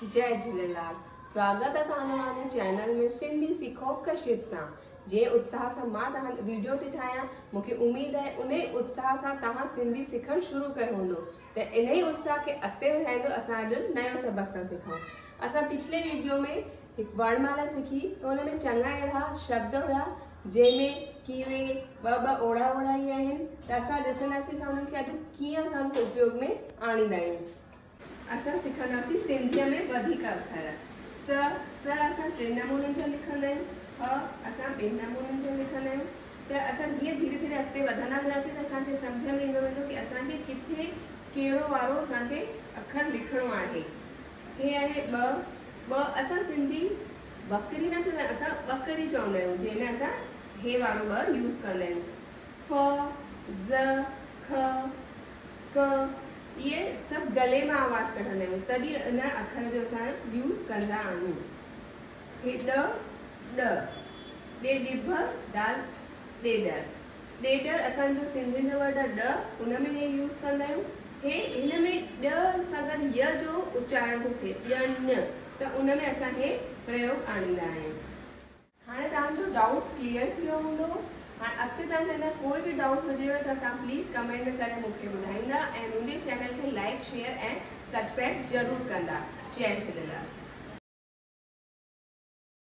जय झूलेलाल। स्वागत है तव्हांजे चैनल में सिंधी सिखो कशिश सां। जे उत्साह सां मां तव्हां वीडियो थी ठाहियां, मूंखे उम्मीद है उन उत्साह सां तव्हां सिंधी सिखण शुरू कयो हूंदो। त इन ही उत्साह खे अॻिते वधाईंदो असां अॼु नयो सबक था सिखूं। असां पिछले वीडियो में हिकु वर्णमाला सिखी, त हुन में चङा अहिड़ा शब्द हुआ जंहिंमें की उहे ॿ ओड़ा ओड़ा ई आहिनि। त असां ॾिसंदासीं उन्हनि खे अॼु कीअं असां उनखे उपयोग में आणींदा आहियूं। असां सिखंदासीं सिंधीअ में वधीक अखर। स असां 3 नमूननि जा लिखंदा आहियूं, ह असां 2 नमूननि जा लिखंदा आहियूं। त असां जीअं धीरे धीरे अॻिते वधंदा वेंदासीं त असांखे सम्झ में ईंदो वेंदो की असांखे किथे कहिड़ो वारो असांखे अखर लिखणो आहे। हे आहे ॿ असां सिंधी बकरी न चवंदा आहियूं, असां ॿकरी चवंदा आहियूं, जंहिंमें असां हे वारो ॿ यूज़ कंदा आहियूं। फ ज़ ख क ये सब गले में आवाज कढंदा आहियूं, तॾहिं इन अखर जो असां यूज़ कंदा आहियूं। हे ॾ ॾे ॾिभ दाल ॾेडर। ॾेडर असांजो सिंधियुनि जो वर्ड आहे ॾ, हुन में हे यूज़ कंदा आहियूं। हे हिन में ॾ सां गॾु य जो उच्चारण थो थिए, ॼ त उन में असां हे प्रयोग आणींदा आहियूं। हाणे तव्हांजो डाउट क्लियर थी वियो हूंदो। हाणे अॻिते तव्हांखे अगरि कोई बि डाउट हुजेव त तव्हां प्लीज़ कमेंट में करे मूंखे ॿुधाईंदा ऐं मुंहिंजे चैनल खे लाइक शेयर ऐं सब्सक्राइब ज़रूरु कंदा। जय झूलेलाल।